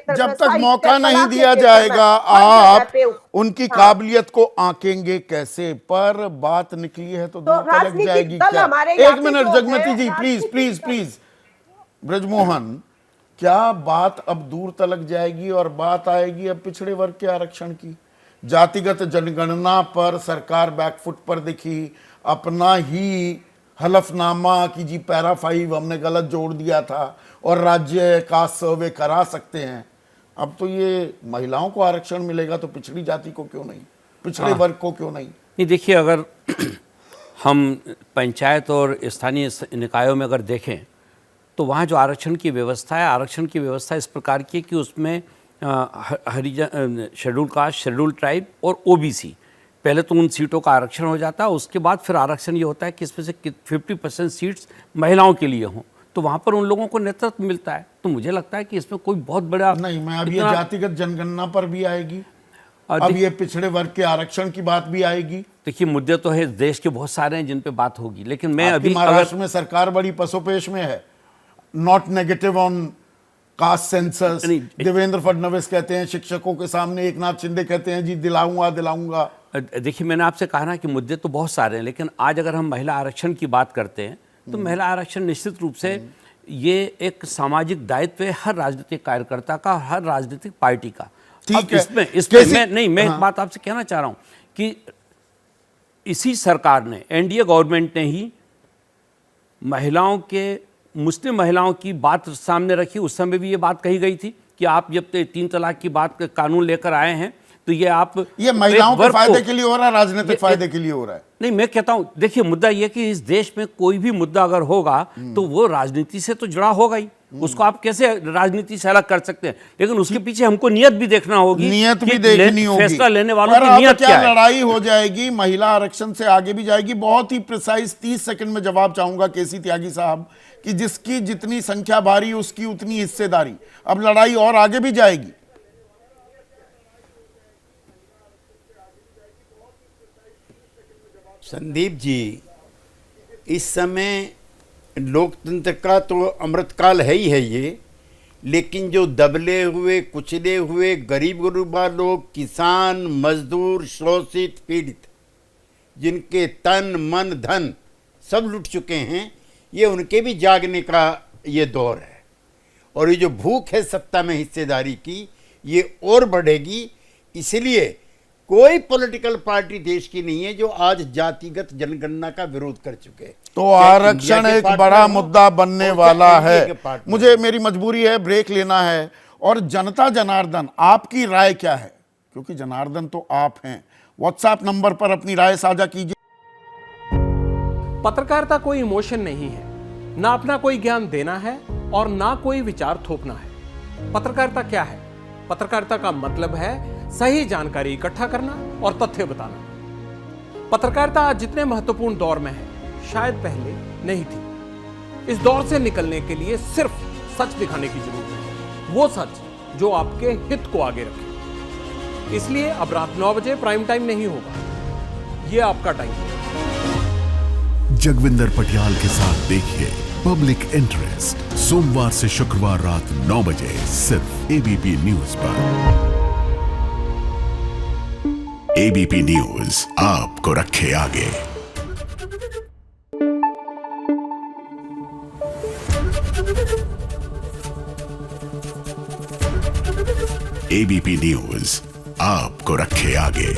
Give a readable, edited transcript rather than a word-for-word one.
जब तक मौका नहीं दिया जाएगा आप उनकी काबिलियत को आंकेंगे कैसे? पर बात निकली है तो दूर तलक जाएगी क्या? एक minute Jagmati ji, please please please. Brajmohan, क्या बात अब दूर तलक जाएगी और बात आएगी अब पिछड़े वर्ग के आरक्षण की? जातिगत जनगणना पर सरकार बैकफुट पर दिखी, अपना ही हलफनामा कि जी पैरा 5 हमने गलत जोड़ दिया था और राज्य का सर्वे करा सकते हैं। अब तो ये महिलाओं को आरक्षण मिलेगा तो पिछड़ी जाति को क्यों नहीं, पिछड़े वर्ग को क्यों नहीं? नहीं, देखिए, अगर हम पंचायत और स्थानीय निकायों में अगर देखें तो वहाँ जो आरक्षण की व्यवस्था है, आरक्षण की व्यवस्था इस प्रकार की है कि उसमें हरिजन, शेड्यूल कास्ट, शेड्यूल ट्राइब और ओबीसी, पहले तो उन सीटों का आरक्षण हो जाता है। उसके बाद फिर आरक्षण ये होता है कि इसमें से 50% सीट्स महिलाओं के लिए हों, तो वहाँ पर उन लोगों को नेतृत्व मिलता है। तो मुझे लगता है कि इसमें कोई बहुत बड़ा नहीं, मैं अब ये जातिगत जनगणना पर भी आएगी, अब ये पिछड़े वर्ग के आरक्षण की बात भी आएगी। देखिए, मुद्दे तो है, देश के बहुत सारे हैं जिन पे बात होगी, लेकिन मैं अभी महाराष्ट्र में सरकार बड़ी पसोपेश में है, not negative on caste census. Devendra Fadnavis कहते हैं शिक्षकों के सामने, एक नाथ शिंदे कहते हैं जी दिलाऊंगा दिलाऊंगा। देखिए, मैंने आपसे कहा ना कि मुद्दे तो बहुत सारे हैं, लेकिन आज अगर हम महिला आरक्षण की बात करते हैं तो महिला आरक्षण निश्चित रूप से ये एक सामाजिक दायित्व है हर राजनीतिक कार्यकर्ता का, हर राजनीतिक पार्टी का। ठीक है, इसमें मैं एक बात आपसे कहना चाह रहा हूँ कि इसी सरकार ने, एनडीए गवर्नमेंट ने ही महिलाओं के, मुस्लिम महिलाओं की बात सामने रखी। उस समय भी ये बात कही गई थी कि आप जब 3 तलाक की बात कानून लेकर आए हैं तो ये महिलाओं के फायदे के लिए हो रहा है, राजनीतिक फायदे के लिए हो रहा है। नहीं, मैं कहता हूं, देखिए, मुद्दा यह कि इस देश में कोई भी मुद्दा अगर होगा तो वो राजनीति से तो जुड़ा होगा ही। उसको आप कैसे राजनीति से अलग कर सकते हैं, लेकिन उसके पीछे हमको नियत भी देखना होगी, नियत भी देखनी होगी, फैसला लेने वालों की नियत क्या है। लड़ाई हो जाएगी, महिला आरक्षण से आगे भी जाएगी। बहुत ही प्रिसाइज 30 सेकंड में जवाब चाहूंगा केसी त्यागी साहब कि जिसकी जितनी संख्या भारी उसकी उतनी हिस्सेदारी। अब लड़ाई और आगे भी जाएगी। संदीप जी, इस समय लोकतंत्र का तो अमृतकाल है ही है ये, लेकिन जो दबले हुए, कुचले हुए, गरीब गुरुबा लोग, किसान, मजदूर, शोषित, पीड़ित, जिनके तन मन धन सब लुट चुके हैं, ये उनके भी जागने का ये दौर है। और ये जो भूख है सत्ता में हिस्सेदारी की, ये और बढ़ेगी। इसलिए कोई पॉलिटिकल पार्टी देश की नहीं है जो आज जातिगत जनगणना का विरोध कर चुके। तो आरक्षण एक बड़ा मुद्दा बनने वाला है। मुझे, मेरी मजबूरी है, ब्रेक लेना है। और जनता जनार्दन, आपकी राय क्या है? क्योंकि जनार्दन तो आप हैं। व्हाट्सएप नंबर पर अपनी राय साझा कीजिए। पत्रकारिता कोई इमोशन नहीं है, ना अपना कोई ज्ञान देना है और ना कोई विचार थोपना है। पत्रकारिता क्या है? पत्रकारिता का मतलब है सही जानकारी इकट्ठा करना और तथ्य बताना। पत्रकारिता आज जितने महत्वपूर्ण दौर में है, शायद पहले नहीं थी। इस दौर से निकलने के लिए सिर्फ सच दिखाने की जरूरत है, वो सच जो आपके हित को आगे रखे। इसलिए अब रात 9 बजे प्राइम टाइम नहीं होगा, ये आपका टाइम है। जगविंदर पटियाल के साथ देखिए पब्लिक इंटरेस्ट, सोमवार से शुक्रवार रात 9 बजे सिर्फ एबीपी न्यूज पर। एबीपी न्यूज आपको रखे आगे। एबीपी न्यूज आपको रखे आगे।